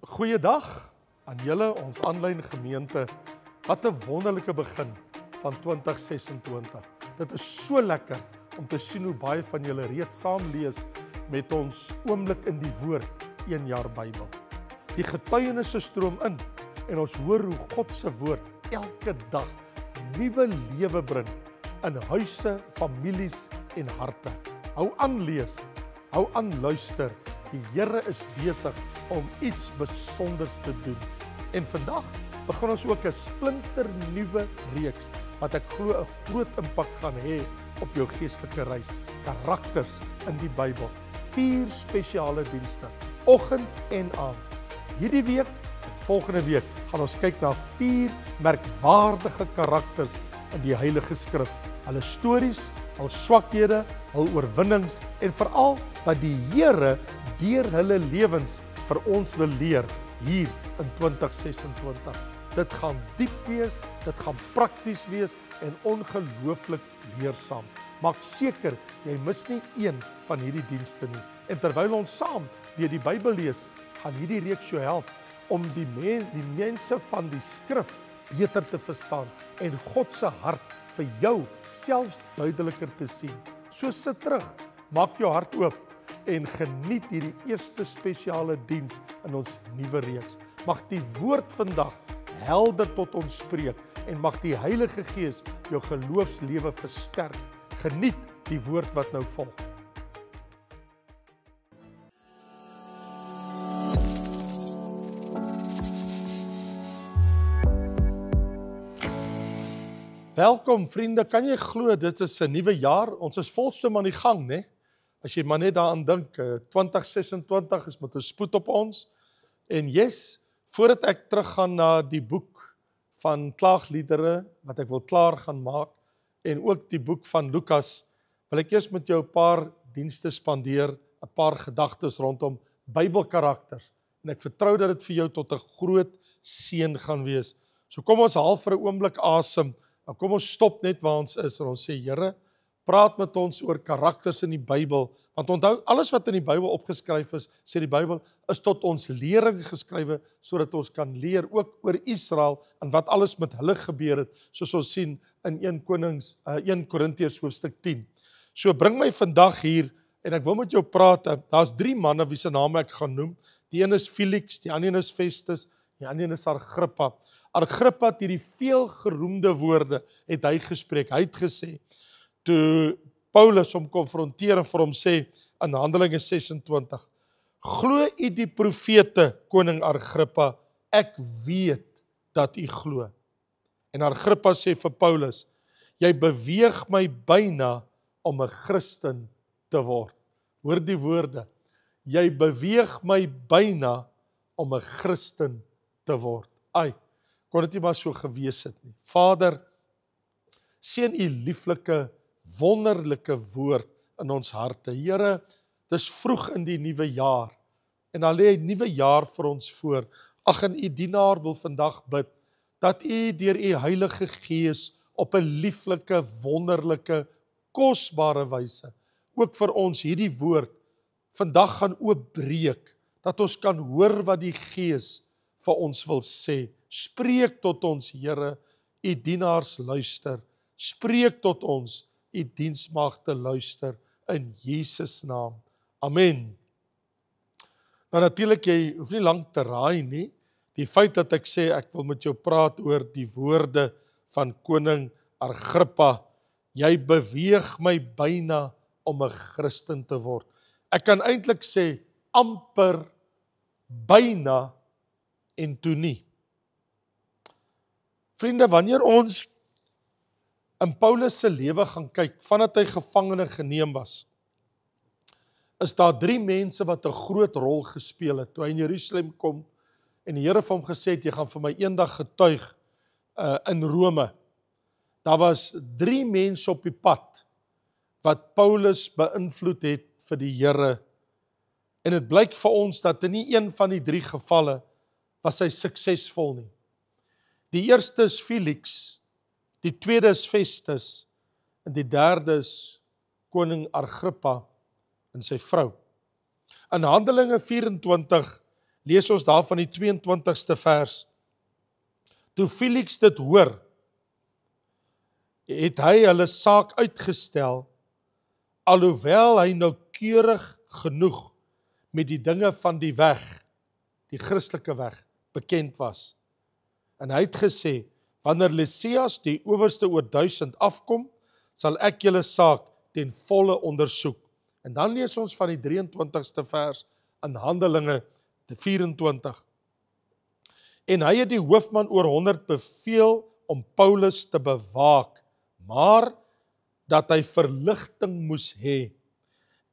Goeiedag aan julle, ons aanlyn gemeente. Wat 'n wonderlike begin van 2026. Dit is so lekker om te sien hoe baie van julle reeds saam lees met ons oomblik in die woord, 1 jaar Bybel. Die getuienisse stroom in en ons hoor hoe God se woord elke dag nuwe lewe bring in huise, families en harte. Hou aan lees, hou aan luister. Die Here is besig om iets besonders te doen. En vandag begin ons ook 'n splinter nuwe reeks wat ek glo 'n groot impak gaan hê op jou geestelike reis. Karakters in die Bybel. 4 spesiale dienste, oggend en aand. Hierdie week en volgende week gaan ons kyk na 4 merkwaardige karakters in die Heilige Skrif. Hulle stories, hul swakhede, hul oorwinnings en veral wat die Here deur hulle lewens vir ons wil leer hier in 2026. Dit gaan diep wees, dit gaan prakties wees en ongelooflik leersaam. Maak seker jy mis nie een van hierdie dienste nie. En terwyl ons saam deur die Bybel lees, gaan hierdie reeks jou help om die mense van die skrif beter te verstaan en God se hart vir jou selfs duideliker te sien. So sit terug, maak jou hart oop en geniet hierdie eerste spesiale diens in ons nuwe reeks. Mag die woord vandag helder tot ons spreek en mag die Heilige Gees jou geloofslewe versterk. Geniet die woord wat nou volg. Welkom vriende, kan jy glo dit is 'n nuwe jaar? Ons is volstom aan die gang, né? As jy maar net daaraan dink, 2026 is met 'n spoed op ons. En yes, voordat ek teruggaan na die boek van klaagliedere, wat ek wil klaar gaan maak, en ook die boek van Lukas, wil ek eers met jou 'n paar dienste spandeer, 'n paar gedagtes rondom Bybelkarakters. En ek vertrou dat dit vir jou tot 'n groot seën gaan wees. So kom ons haal vir 'n oomblik asem, en kom ons stop net waar ons is, en ons sê, Here, praat met ons oor karakters in die Bybel, want onthou, alles wat in die Bybel opgeskryf is, sê die Bybel, is tot ons lering geskrywe, sodat ons kan leer, ook oor Israel, en wat alles met hulle gebeur het, soos ons sien in 1 Korintiërs hoofstuk 10. So bring my vandag hier, en ek wil met jou praat, daar's 3 manne, wie se name ek gaan noem, die een is Felix, die ander is Festus, die ander is Agrippa. Agrippa het hierdie veelgeroemde woorde, het hy gespreek, hy het gesê, toe Paulus hom konfronteer en vir hom sê in Handelinge 26, glo u die profete, koning Agrippa, ek weet dat u glo. En Agrippa sê vir Paulus, jy beweeg my byna om 'n Christen te word. Hoor die woorde, jy beweeg my byna om 'n Christen te word. Ai, kon dit nie maar so gewees het nie. Vader, seën u lieflike wonderlike woord in ons harte. Here, dis vroeg in die nuwe jaar en al lê 'n nuwe jaar vir ons voor. Ag, en u dienaar wil vandag bid dat u deur u Heilige Gees op 'n lieflike, wonderlike, kosbare wyse ook vir ons hierdie woord vandag gaan oopbreek, dat ons kan hoor wat die Gees vir ons wil sê. Spreek tot ons, Here, u dienaars luister. Spreek tot ons, u diensmagte luister, in Jesus naam. Amen. Nou natuurlik, jy hoef nie lank te raai nie. Die feit dat ek sê, ek wil met jou praat oor die woorde van koning Agrippa, jy beweeg my byna om 'n Christen te word. Ek kan eintlik sê, amper, byna en toe nie. Vriende, wanneer ons in Paulus se lewe gaan kyk, vandat hy gevangene geneem was, is daar 3 mense wat 'n groot rol gespeel het, toe hy in Jerusalem kom, en die Here vir hom gesê het, jy gaan vir my eendag getuig in Rome. Daar was 3 mense op die pad, wat Paulus beïnvloed het vir die Here, en dit blyk vir ons, dat in nie een van die 3 gevalle, was hy suksesvol nie. Die eerste is Felix, die tweede is Festus, en die derde is koning Agrippa en sy vrou. In Handelinge 24 lees ons daar van die 22ste vers. Toe Felix dit hoor, het hy hulle saak uitgestel, alhoewel hy noukeurig genoeg met die dinge van die weg, die Christelike weg, bekend was. En hy het gesê, wanneer Lysias, die owerste oor 1000 afkom, sal ek julle saak ten volle ondersoek. En dan lees ons van die 23ste vers in Handelinge 24. En hy het die hoofman oor 100 beveel om Paulus te bewaak, maar dat hy verligting moes hê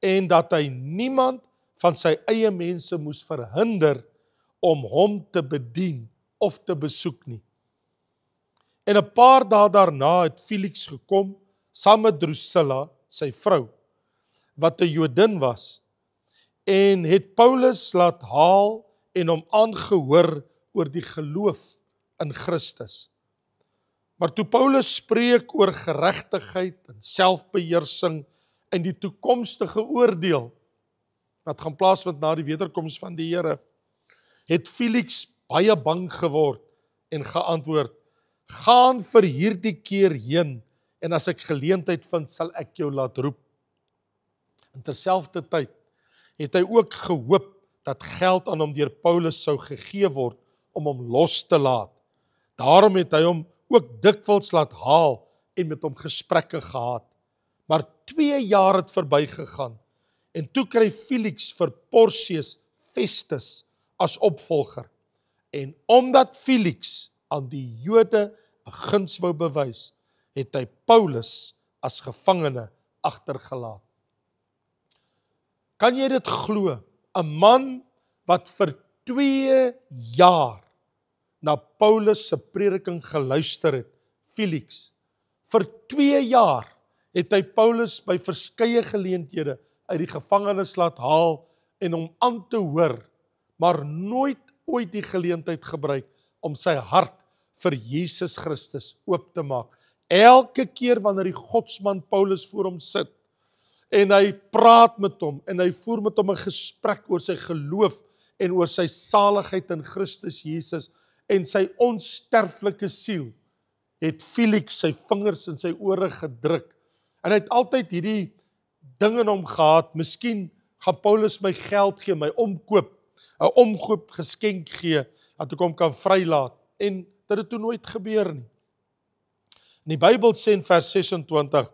en dat hy niemand van sy eie mense moes verhinder om hom te bedien of te besoek nie. En 'n paar dae daarna het Felix gekom, saam met Drusilla, sy vrou, wat 'n Jodin was, en het Paulus laat haal en hom aangehoor oor die geloof in Christus. Maar toe Paulus spreek oor geregtigheid en selfbeheersing en die toekomstige oordeel, wat gaan plaasvind na die wederkoms van die Here, het Felix baie bang geword en geantwoord, gaan vir hierdie keer heen, en as ek geleentheid vind, sal ek jou laat roep. En terselfdertyd het hy ook gehoop dat geld aan hom deur Paulus sou gegee word om hom los te laat. Daarom het hy hom ook dikwels laat haal en met hom gesprekke gehad. Maar 2 jaar het verbygegaan en toe kry Felix vir Porcius Festus as opvolger. En omdat Felix aan die Jode 'n guns wou bewys, het hy Paulus as gevangene agtergelaat. Kan jy dit glo? 'n Man wat vir 2 jaar na Paulus se prediking geluister het, Felix. Vir 2 jaar het hy Paulus by verskeie geleenthede uit die gevangenis laat haal en hom aan te hoor, maar nooit ooit die geleentheid gebruik om sy hart vir Jesus Christus oop te maak. Elke keer wanneer die godsman Paulus voor hom sit, en hy praat met hom, en hy voer met hom 'n gesprek oor sy geloof, en oor sy saligheid in Christus Jesus, en sy onsterflike siel, het Felix sy vingers in sy ore gedruk, en hy het altyd hierdie ding in hom gehad, miskien gaan Paulus my geld gee, my omkoop, 'n omkoop geskenk gee, dat ek hom kan vrylaat, en dit het toe nooit gebeur nie. En die Bybel sê in vers 26,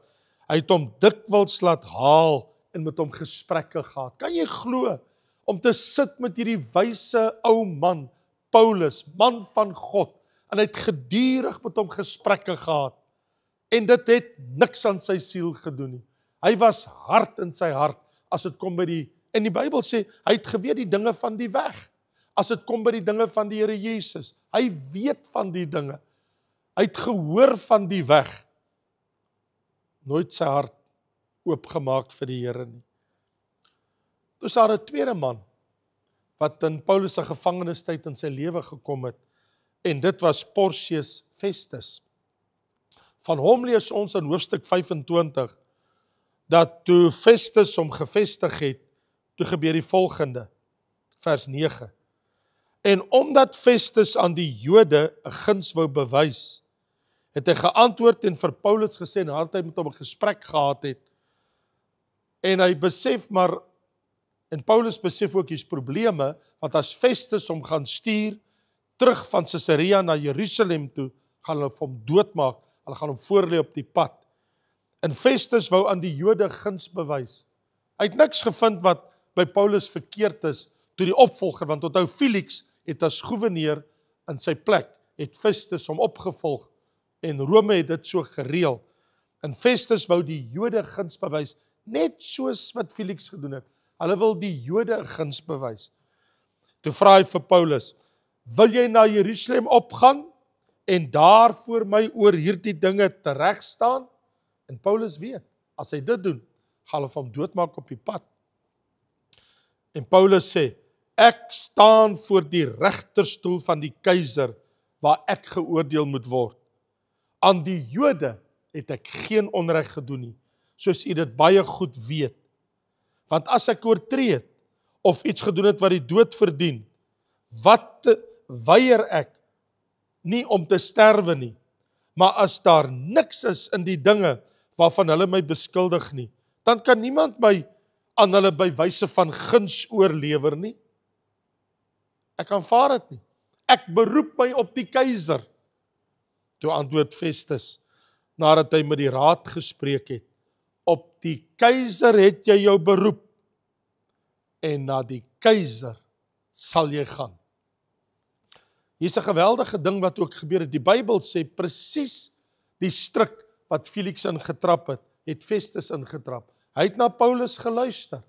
hy het hom dikwels laat haal en met hom gesprekke gehad. Kan jy glo, om te sit met hierdie wyse ou man, Paulus, man van God, en hy het gedurig met hom gesprekke gehad, en dit het niks aan sy siel gedoen nie. Hy was hard in sy hart, as dit kom by en die Bybel sê, hy het geweet die dinge van die weg, as dit kom by die dinge van die Here Jesus. Hy weet van die dinge. Hy het gehoor van die weg. Nooit sy hart oopgemaak vir die Here nie. Toe is daar 'n tweede man, wat in Paulus se gevangenistyd in sy lewe gekom het, en dit was Porcius Festus. Van hom lees ons in hoofstuk 25, dat toe Festus hom gevestig het, toe gebeur die volgende, vers 9. En omdat Festus aan die Jode 'n guns wou bewys, het hy geantwoord en vir Paulus gesê, nadat hy met hom 'n gesprek gehad het, en hy besef maar, en Paulus besef ook hier's probleme, want as Festus hom gaan stuur, terug van Caesarea na Jerusalem toe, gaan hulle hom doodmaak, hulle gaan hom voorlê op die pad. En Festus wou aan die Jode guns bewys. Hy het niks gevind wat by Paulus verkeerd is, toe die opvolger, want onthou Felix het as gouverneur in sy plek, het Festus hom opgevolg, en Rome het dit so gereël. En Festus wou die Jode guns bewys, net soos wat Felix gedoen het. Hulle wil die Jode guns bewys. Toe vra hy vir Paulus, wil jy na Jerusalem opgaan, en daar voor my oor hierdie dinge tereg staan? En Paulus weet, as hy dit doen, gaan hulle hom doodmaak op die pad. En Paulus sê, ek staan voor die regterstoel van die keiser, waar ek geoordeel moet word. Aan die Jode het ek geen onreg gedoen nie, soos u dit baie goed weet. Want as ek oortree het, of iets gedoen het wat die dood verdien, wat weier ek nie om te sterwe nie, maar as daar niks is in die dinge waarvan hulle my beskuldig nie, dan kan niemand my aan hulle by wyse van guns oorlewer nie. Ek aanvaar dit nie. Ek beroep my op die keiser. Toe antwoord Festus, nadat hy met die raad gespreek het, op die keiser het jy jou beroep, en na die keiser sal jy gaan. Hier is 'n geweldige ding wat ook gebeur het. Die Bybel sê presies die struik wat Felix ingetrap het Festus ingetrap. Hy het na Paulus geluister,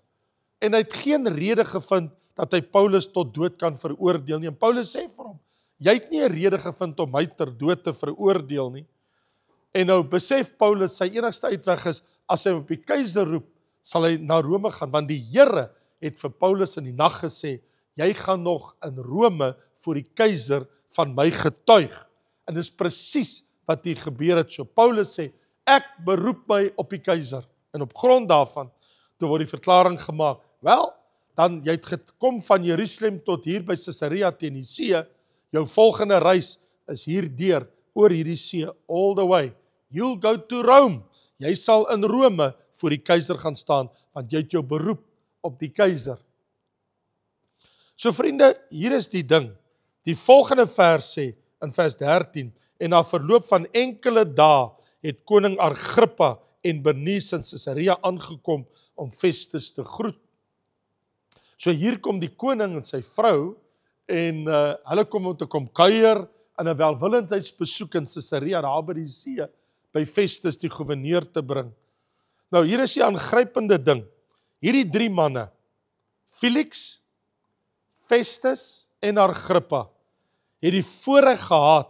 en hy het geen rede gevind dat hy Paulus tot dood kan veroordeel nie. En Paulus sê vir hom, jy het nie 'n rede gevind om my ter dood te veroordeel nie. En nou besef Paulus, sy enigste uitweg is, as hy op die keiser roep, sal hy na Rome gaan, want die Here het vir Paulus in die nag gesê, jy gaan nog in Rome voor die keiser van my getuig. En dis presies wat hier gebeur het. So Paulus sê, ek beroep my op die keiser. En op grond daarvan, toe word die verklaring gemaak, wel, dan jy het gekom van Jerusalem tot hier by Caesarea Tennessee, jou volgende reis is hierdeur, oor hierdie see, all the way. You'll go to Rome. Jy sal in Rome voor die keiser gaan staan, want jy het jou beroep op die keiser. So vriende, hier is die ding. Die volgende vers sê, in vers 13, en na verloop van enkele dae, het koning Agrippa en Bernice in Caesarea aangekom om Festus te groet. So hier kom die koning en sy vrou, en hulle kom om te kom kuier, in 'n welwillendheidsbesoek in Caesarea, daar by die see, by Festus die gouverneur te bring. Nou hier is die aangrypende ding, hierdie 3 manne, Felix, Festus en Agrippa, het die voorreg gehad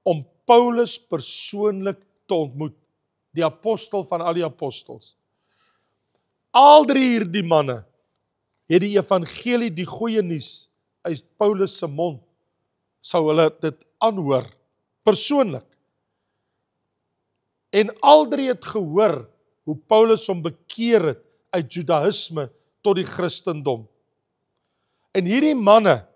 om Paulus persoonlik te ontmoet, die apostel van al die apostels. Al 3 hierdie manne het die evangelie, die goeie nuus uit Paulus se mond, sou hulle dit aanhoor, persoonlik. En al 3 het gehoor hoe Paulus hom bekeer het uit Judaïsme tot die Christendom. En hierdie manne,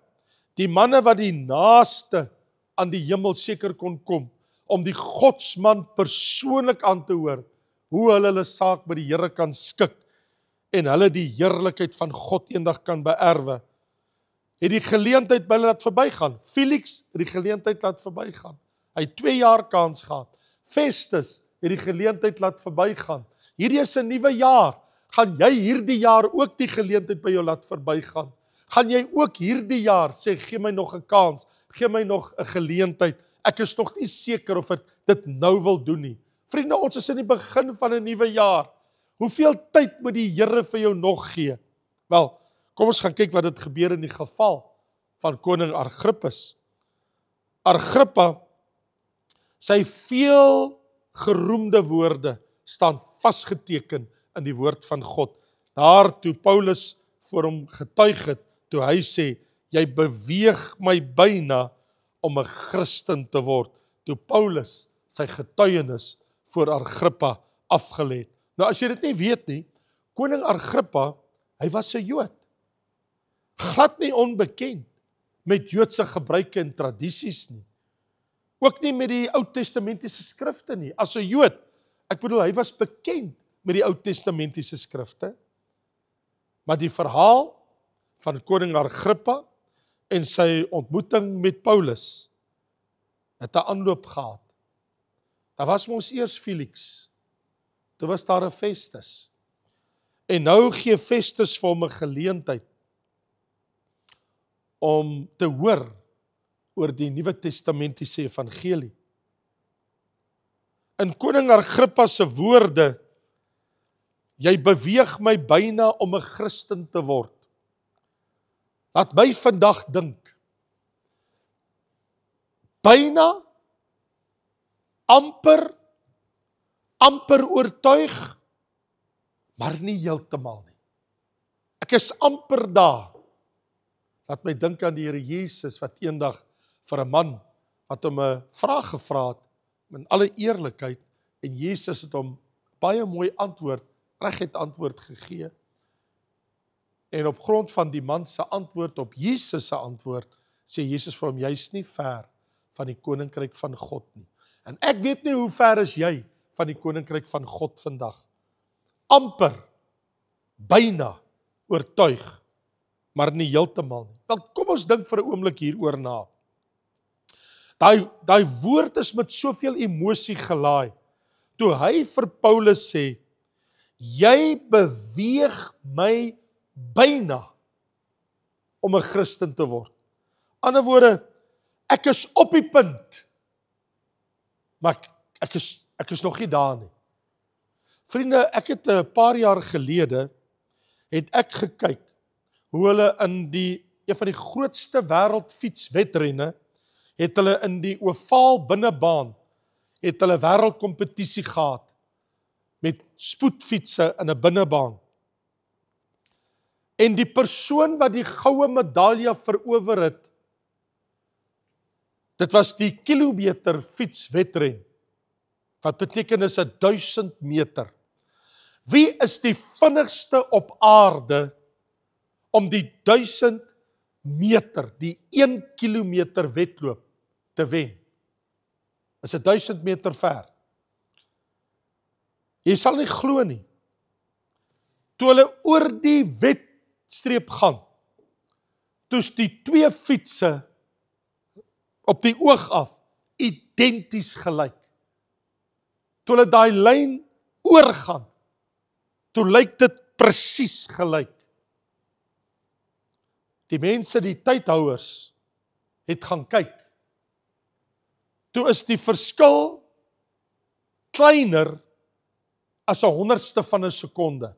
die manne wat die naaste aan die hemel seker kon kom, om die godsman persoonlik aan te hoor, hoe hulle saak by die Here kan skik, en hulle die heerlikheid van God eendag kan beerwe, het die geleentheid by hulle laat verbygaan. Felix het die geleentheid laat verbygaan. Hy het 2 jaar kans gehad. Festus het die geleentheid laat verbygaan. Hierdie is 'n nuwe jaar. Gaan jy hierdie jaar ook die geleentheid by jou laat verbygaan? Gaan jy ook hierdie jaar sê, gee my nog 'n kans, gee my nog 'n geleentheid, ek is nog nie seker of ek dit nou wil doen nie. Vriende, ons is in die begin van 'n nuwe jaar. Hoeveel tyd moet die Here vir jou nog gee? Wel, kom ons gaan kyk wat het gebeur in die geval van koning Agrippus. Agrippa, sy veel geroemde woorde staan vasgeteken in die woord van God. Daar toe Paulus voor hom getuig het, toe hy sê, jy beweeg my byna om 'n Christen te word, toe Paulus sy getuienis voor Agrippa afgelê het. Nou as jy dit nie weet nie, koning Agrippa, hy was 'n Jood, glad nie onbekend met Joodse gebruike en tradisies nie, ook nie met die Ou Testamentiese skrifte nie. As 'n Jood, ek bedoel, hy was bekend met die Ou Testamentiese skrifte, maar die verhaal van koning Agrippa en sy ontmoeting met Paulus het 'n aanloop gehad. Daar was mos eers Felix, toe was daar 'n Festus, en nou gee Festus vir hom 'n geleentheid om te hoor oor die Nuwe Testamentiese evangelie. In koning Agrippa se woorde, jy beweeg my byna om 'n Christen te word. Laat my vandag dink, byna, amper oortuig, maar nie heeltemal nie. Ek is amper daar. Laat my dink aan die Here Jesus, wat eendag vir 'n man, wat hom 'n vraag gevra het, in alle eerlikheid, en Jesus het hom baie mooi antwoord, reguit antwoord gegee. En op grond van die man se antwoord op Jesus se antwoord, sê Jesus vir hom, jy's nie ver van die koninkryk van God nie. En ek weet nie hoe ver is jy van die koninkryk van God vandag. Amper, byna, oortuig, maar nie heeltemal nie. Wel, kom ons dink vir 'n oomblik hieroor na. Daai woord is met soveel emosie gelaai. Toe hy vir Paulus sê, jy beweeg my byna om 'n Christen te word. Ander woorde, ek is op die punt, maar ek is nog nie daar nie. Vriende, ek het 'n paar jaar gelede, het ek gekyk, hoe hulle in een van die grootste wêreldfietswedrenne, het hulle in die ovaal binnebaan, het hulle wêreldkompetisie gehad, met spoedfietsse in 'n binnebaan. En die persoon wat die goue medalje verower het, dit was die kilometer fietswedren, wat beteken is 1000 meter. Wie is die vinnigste op aarde om die 1000 meter, die 1 kilometer wedloop te wen? Is 1000 meter ver. Jy sal nie glo nie. Toe hulle oor die wedstreep gaan, toes die twee fietsse op die oog af identies gelyk. Toe hulle daai lyn oorgaan, toe lyk dit presies gelyk. Die mense, die tydhouers, het gaan kyk. Toe is die verskil kleiner as 100ste van 'n sekonde.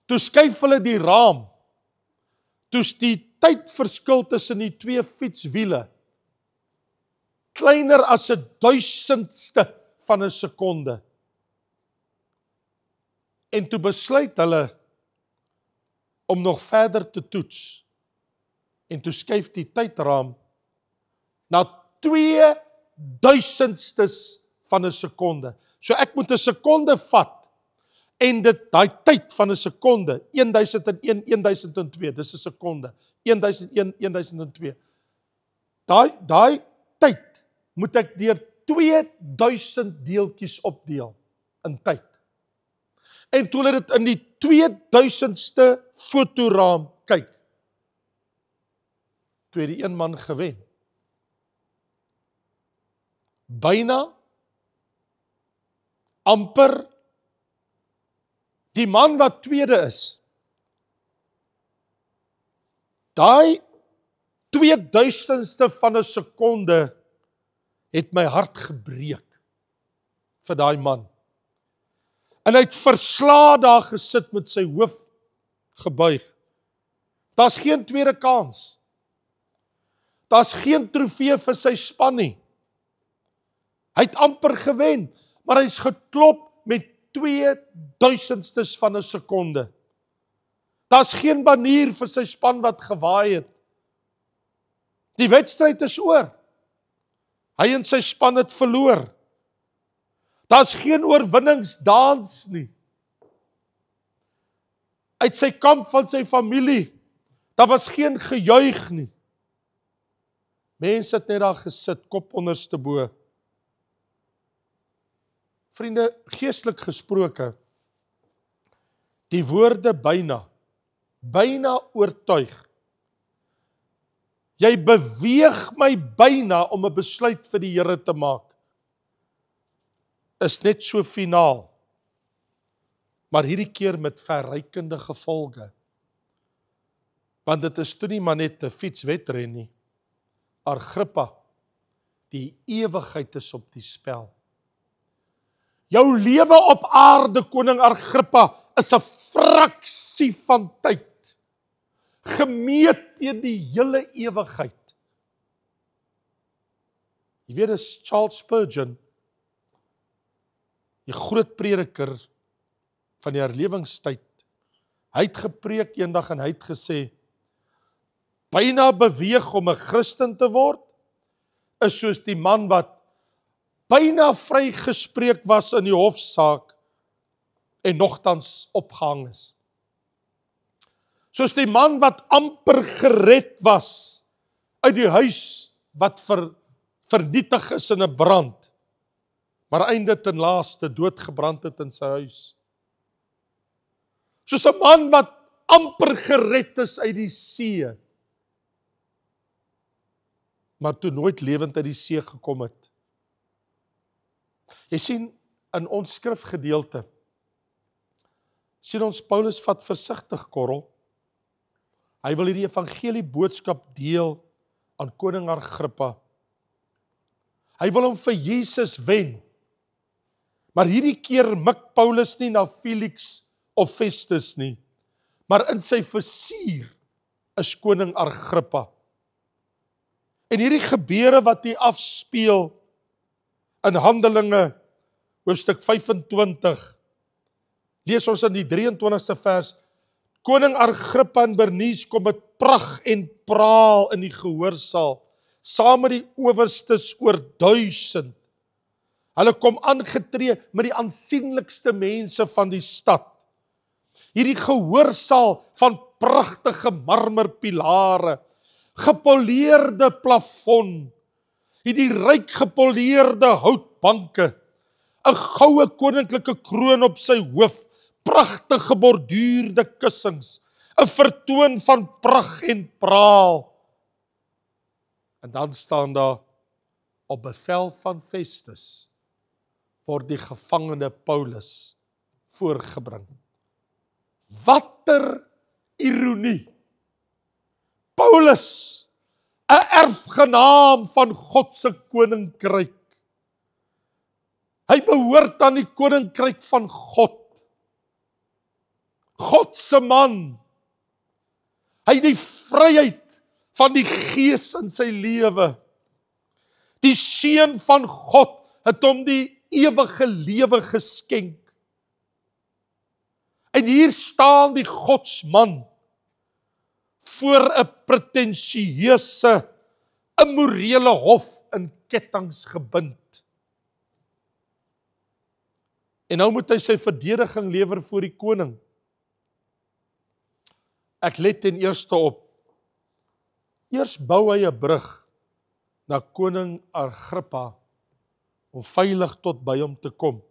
Toe skuif hulle die raam, toes die tydverskil tussen die twee fietswiele kleiner as 1000ste van 'n sekonde. En toe besluit hulle om nog verder te toets. En toe skuif die tydraam na 2000stes van 'n sekonde. So ek moet 'n sekonde vat en daai tyd van 'n sekonde, 1001, 1002, dis 'n sekonde, 1001, 1002. Daai tyd moet ek deur 2000 deeltjies opdeel in tyd. En toe hulle dit in die 2000ste fotoraam kyk, toe het die een man gewen. Byna, amper, die man wat tweede is, daai 2000ste van 'n sekonde het my hart gebreek vir daai man. En hy het verslae daar gesit met sy hoof gebuig. Daar's geen tweede kans. Daar's geen trofee vir sy span nie. Hy het amper gewen, maar hy's geklop met 2000stes van 'n sekonde. Daar's geen banier vir sy span wat gewaai het. Die wedstryd is oor. Hy en sy span het verloor. Daar's geen oorwinningsdans nie. Uit sy kamp van sy familie, daar was geen gejuig nie. Mense het net daar gesit, kop onderste bo. Vriende, geestelik gesproke, die woorde byna oortuig. Jy beweeg my byna om 'n besluit vir die Here te maak. Is net so finaal. Maar hierdie keer met verrykende gevolge. Want dit is toe nie maar net 'n fietswedren nie. Agrippa, die ewigheid is op die spel. Jou lewe op aarde, koning Agrippa, is 'n fraksie van tyd, gemeet teen die hele ewigheid. Jy weet, dis Charles Spurgeon, die groot prediker van die herlewingstyd. Hy het gepreek eendag en hy het gesê, byna beweeg om 'n Christen te word, is soos die man wat byna vrygespreek was in die hofsaak en nogtans opgehang is. Soos die man wat amper gered was uit die huis wat vernietig is in 'n brand, maar einde ten laaste doodgebrand het in sy huis. Soos 'n man wat amper gered is uit die see, maar toe nooit lewend uit die see gekom het. Jy sien, in ons skrifgedeelte, sien ons Paulus vat versigtig korrel. Hy wil hierdie evangelie boodskap deel aan koning Agrippa. Hy wil hom vir Jesus wen. Maar hierdie keer mik Paulus nie na Felix of Festus nie, maar in sy visier is koning Agrippa. En hierdie gebeure wat hier afspeel in Handelinge, hoofstuk 25, lees ons in die 23ste vers, koning Agrippa en Bernice kom met pragt en praal in die gehoorsaal, saam met die owerstes oor 1000. Hulle kom aangetree met die aansienlikste mense van die stad. Hierdie gehoorsaal van pragtige marmerpilare, gepoleerde plafon, hierdie ryk gepoleerde houtbanke, 'n goue koninklike kroon op sy hoof, pragtig geborduurde kussings, 'n vertoon van pragt en praal. En dan staan daar, op bevel van Festus, word die gevangene Paulus voorgebring. Watter ironie! Paulus, 'n erfgenaam van God se koninkryk. Hy behoort aan die koninkryk van God. God se man. Hy het die vryheid van die Gees in sy lewe. Die Seun van God het hom die ewige lewe geskenk. En hier staan die Godsman voor 'n pretensieuse, immorele hof in kettinge gebind. En nou moet hy sy verdediging lewer voor die koning. Ek let ten eerste op, eers bou hy 'n brug na koning Agrippa om veilig tot by hom te kom.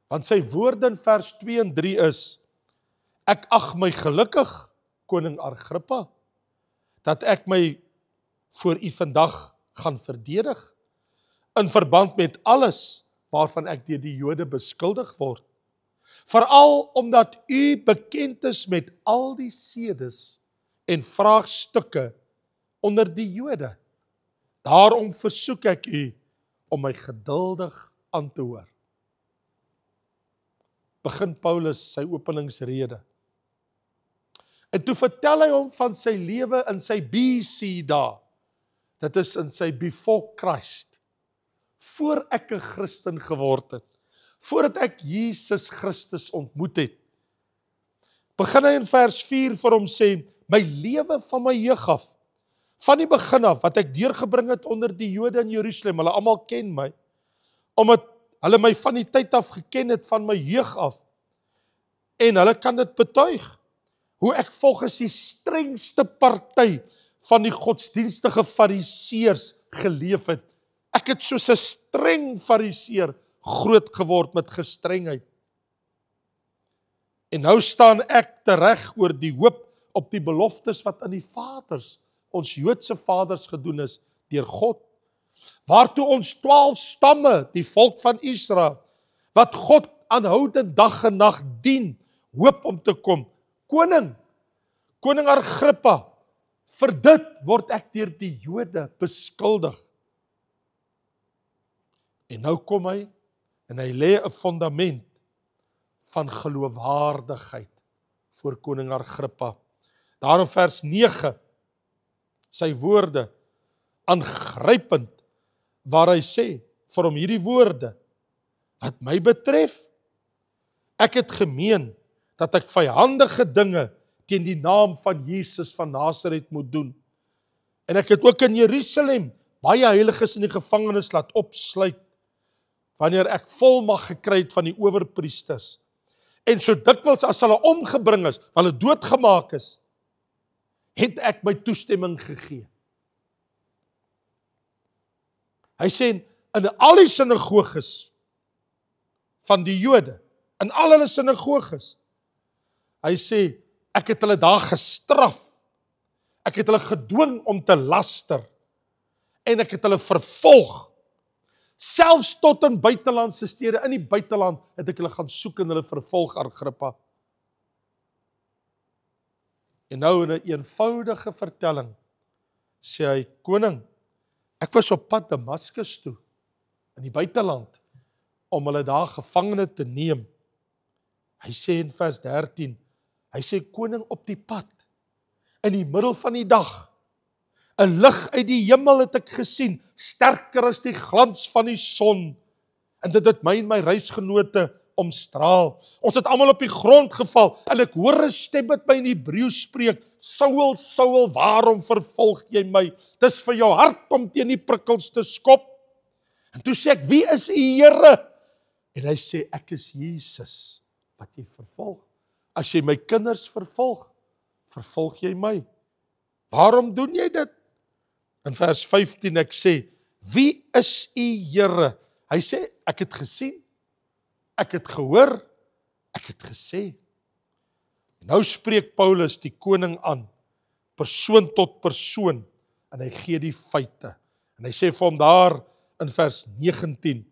Want sy woorde in vers 2 en 3 is, ek ag my gelukkig, koning Agrippa, dat ek my voor u vandag gaan verdedig, in verband met alles waarvan ek deur die Jode beskuldig word. Veral omdat u bekend is met al die sedes en vraagstukke onder die Jode. Daarom versoek ek u om my geduldig aan te hoor. Begin Paulus sy openingsrede. En toe vertel hy hom van sy lewe in sy BC dae. Dit is in sy before Christ. Voor ek 'n Christen geword het. Voordat ek Jesus Christus ontmoet het. Begin hy in vers 4 vir hom sê, my lewe van my jeug af, van die begin af, wat ek deurgebring het onder die Jode in Jerusalem, hulle almal ken my, omdat hulle my van die tyd af geken het, van my jeug af, en hulle kan dit betuig, hoe ek volgens die strengste party van die godsdienstige fariseërs geleef het. Ek het soos 'n streng fariseer groot geword met gestrengheid. En nou staan ek tereg oor die hoop op die beloftes wat aan die vaders, ons Joodse vaders gedoen is, deur God. Waartoe ons 12 stamme, die volk van Israel, wat God aanhoudend dag en nag dien, hoop om te kom. Koning Agrippa, vir dit word ek deur die Jode beskuldig. En nou kom hy, en hy lê 'n fundament van geloofwaardigheid voor koning Agrippa. Daar in vers 9, sy woorde, aangrypend, waar hy sê, vir hom hierdie woorde, wat my betref, ek het gemeen, dat ek vyhandige dinge teen die naam van Jesus van Nasaret moet doen. En ek het ook in Jerusalem baie heiliges in die gevangenis laat opsluit, wanneer ek volmag gekry het van die owerpriesters. En so dikwels as hulle omgebring is, hulle doodgemaak is, het ek my toestemming gegee. Hy sê, in al die sinagoges van die Jode, in al hulle sinagoges, hy sê, ek het hulle daar gestraf, ek het hulle gedwing om te laster, en ek het hulle vervolg, selfs tot in buitelandse stede, in die buiteland, het ek hulle gaan soek en hulle vervolg, Agrippa. En nou in 'n eenvoudige vertelling, sê hy, koning, ek was op pad Damaskus toe, in die buiteland, om hulle daar gevangene te neem. Hy sê in vers 13, hy sê, koning, op die pad, in die middel van die dag, 'n lig uit die hemel het ek gesien, sterker as die glans van die son, en dit het my en my reisgenote omstraal. Ons het almal op die grond geval, en ek hoor 'n stem met my in Hebreëus spreek, Saul, Saul, waarom vervolg jy my? Dis vir jou hart om teen die prikkels te skop. En toe sê ek, wie is u Here? En hy sê, ek is Jesus, wat jy vervolg. As jy my kinders vervolg, vervolg jy my. Waarom doen jy dit? In vers 15 ek sê, wie is u Here? Hy sê, ek het gesien, ek het gehoor, ek het gesê. En nou spreek Paulus die koning aan, persoon tot persoon, en hy gee die feite. En hy sê vir hom daar in vers 19,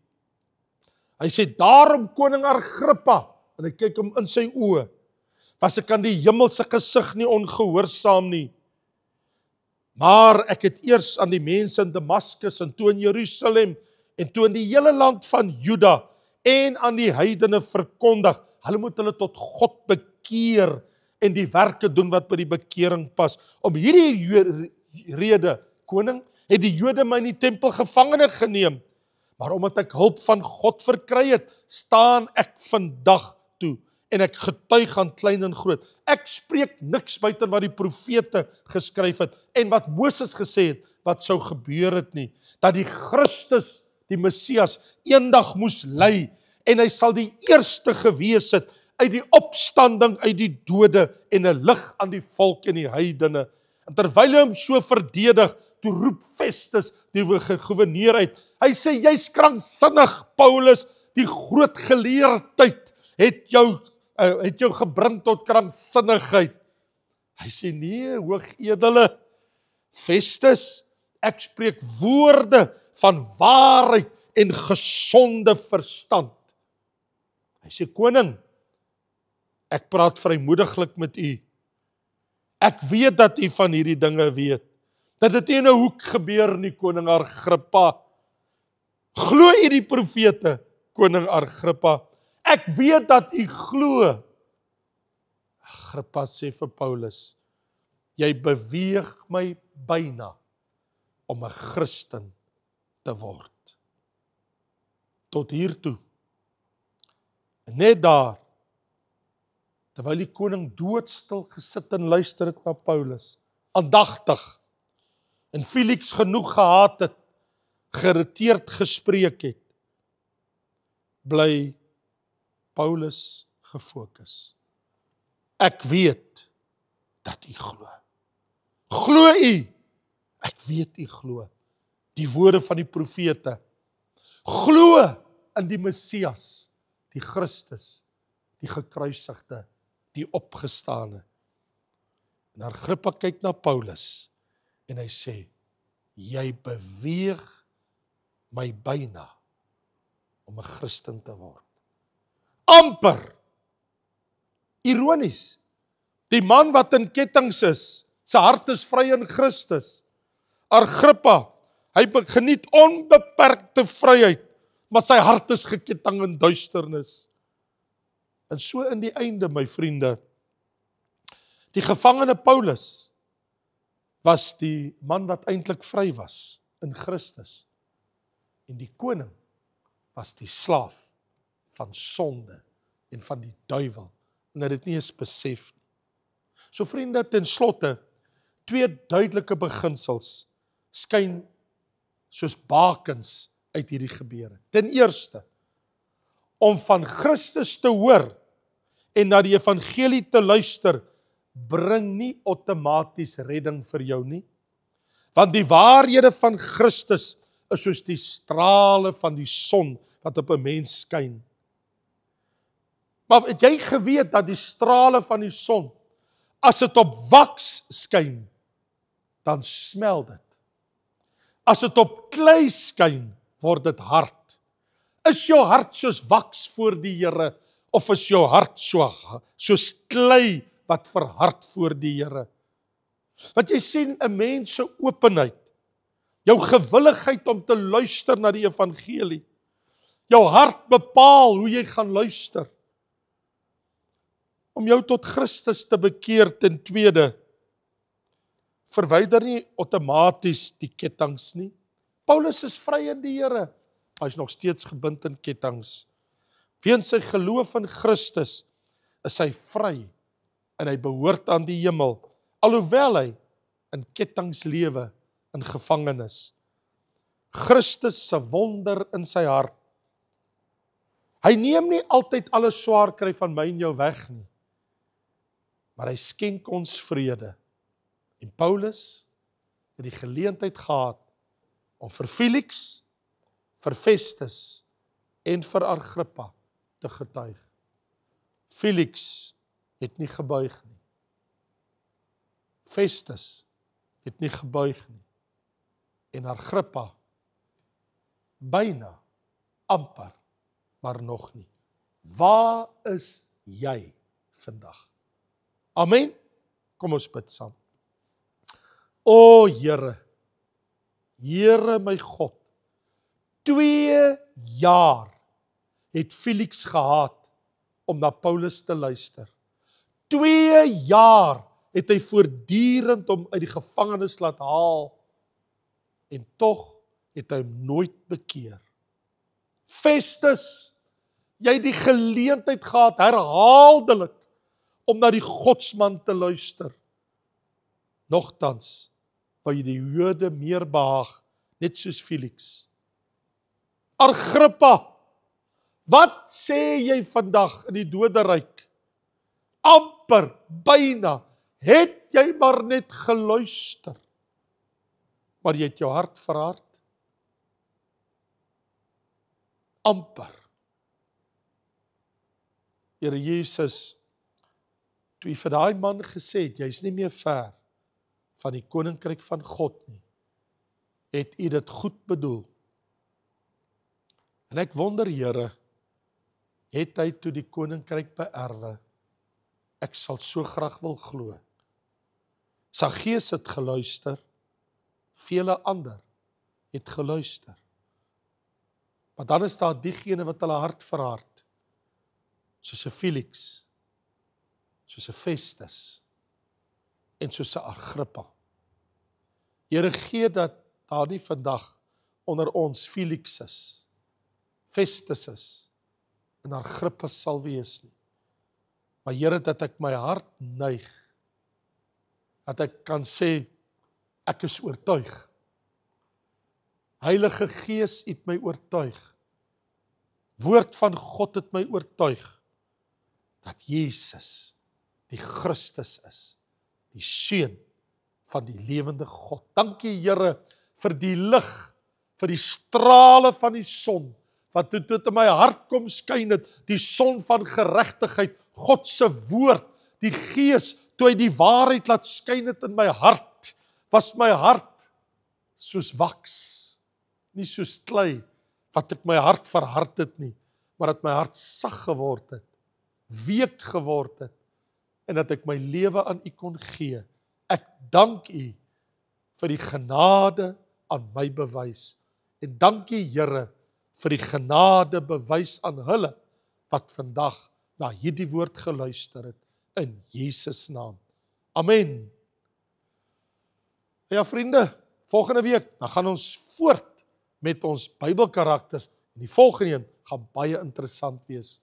hy sê, daarom koning Agrippa, en hy kyk hom in sy oë, was ek aan die hemelse gesig nie ongehoorsaam nie, maar ek het eers aan die mense in Damaskus, en toe in Jerusalem, en toe in die hele land van Juda, en aan die heidene verkondig, hulle moet hulle tot God bekeer, en die werke doen wat by die bekering pas. Om hierdie rede, koning, het die Jode my in die tempel gevangene geneem, maar omdat ek hulp van God verkry het, staan ek vandag toe, en ek getuig aan klein en groot. Ek spreek niks buiten wat die profete geskryf het, en wat Moses gesê het, wat sou gebeur het nie, dat die Christus, die Messias, eendag moes ly, en hy sal die eerste gewees het, uit die opstanding uit die dode, en 'n lig aan die volk en die heidene. En terwyl hy hom so verdedig, toe roep Festus, die gouverneur uit, hy sê, jy's kranksinnig, Paulus, die groot geleerdheid het jou gebring tot kranksinnigheid. Hy sê, nee, hoogedele, Festus, ek spreek woorde van waarheid en gesonde verstand. Hy sê, koning, ek praat vrymoediglik met u. Ek weet dat u van hierdie dinge weet. Dat dit nie in 'n hoek gebeur nie, koning Agrippa. Glo u die profete, koning Agrippa? Ek weet dat u glo. Agrippa sê vir Paulus, jy beweeg my byna om 'n Christen te word. Tot hiertoe. En net daar, terwyl die koning doodstil gesit en luister het na Paulus, aandagtig, en Felix genoeg gehaat het, geïrriteerd gespreek het, bly Paulus gefokus. Ek weet dat u glo. Glo u? Ek weet u glo. Die woorde van die profete. Glo in die Messias, die Christus, die gekruisigde, die opgestane. En Agrippa kyk na Paulus en hy sê, jy beweeg my byna om 'n Christen te word. Amper, ironies, die man wat in kettinge is, sy hart is vry in Christus. Agrippa, hy geniet onbeperkte vryheid, maar sy hart is geketting in duisternis. En so in die einde, my vriende, die gevangene Paulus was die man wat eintlik vry was in Christus. En die koning was die slaaf van sonde en van die duiwel. En hy het dit nie eens besef nie. So vriende, ten slotte, twee duidelike beginsels skyn soos bakens uit hierdie gebeure. Ten eerste, om van Christus te hoor en na die evangelie te luister, bring nie outomaties redding vir jou nie. Want die waarhede van Christus is soos die strale van die son wat op 'n mens skyn. Maar het jy geweet dat die strale van die son, as dit op waks skyn, dan smel dit. As dit op klei skyn, word dit hard. Is jou hart soos waks voor die Here, of is jou hart soos klei wat verhard voor die Here? Want jy sien 'n mens se openheid, jou gewilligheid om te luister na die evangelie, jou hart bepaal hoe jy gaan luister. Om jou tot Christus te bekeer, ten tweede, verwyder nie outomaties die kettinge nie. Paulus is vry in die Here, hy is nog steeds gebind in kettinge. Weens sy geloof in Christus is hy vry en hy behoort aan die hemel, alhoewel hy in kettinge lewe, in gevangenis. Christus se wonder in sy hart. Hy neem nie altyd alles swaar kry van my en jou weg nie, maar hy skenk ons vrede. En Paulus het die geleentheid gehad om vir Felix, vir Festus en vir Agrippa te getuig. Felix het nie gebuig nie. Festus het nie gebuig nie. En Agrippa byna, amper, maar nog nie. Waar is jy vandag? Amen. Kom ons bid saam. O Here, Here my God, 2 jaar het Felix gehad om na Paulus te luister. 2 jaar het hy voortdurend hom uit die gevangenis laat haal, en tog het hy hom nooit bekeer. Festus, jy het die geleentheid gehad, herhaaldelik, om na die godsman te luister. Nogtans, wou jy die Jode meer behaag, net soos Felix. Agrippa, wat sê jy vandag in die doderyk? Amper, byna, het jy maar net geluister, maar jy het jou hart verhard. Amper. Here Jesus, toe jy vir daai man gesê het, jy is nie meer ver van die koninkryk van God nie, het u dit goed bedoel. En ek wonder, Here, het hy toe die koninkryk beerwe? Ek sal so graag wil glo. Saggeus het geluister, vele ander het geluister. Maar dan is daar diegene wat hulle hart verhard, soos 'n Felix, soos 'n Festus, en soos 'n Agrippa. Here, gee dat daar nie vandag onder ons Felix is, Festus is, en Agrippa sal wees nie. Maar Here, dat ek my hart neig, dat ek kan sê, ek is oortuig. Heilige Gees het my oortuig. Woord van God het my oortuig, dat Jesus die Christus is, die Seun van die lewende God. Dankie Here vir die lig, vir die strale van die son, wat tot in my hart kom skyn het, die son van geregtigheid, God se woord, die Gees, toe hy die waarheid laat skyn het in my hart, was my hart soos waks, nie soos klei, wat ek my hart verhard het nie, maar dat my hart sag geword het, week geword het, en dat ek my lewe aan u kon gee. Ek dank u vir die genade aan my bewys, en dankie Here vir die genade bewys aan hulle, wat vandag na hierdie woord geluister het, in Jesus naam. Amen. Ja vriende, volgende week, dan gaan ons voort met ons Bybelkarakters, en die volgende een gaan baie interessant wees.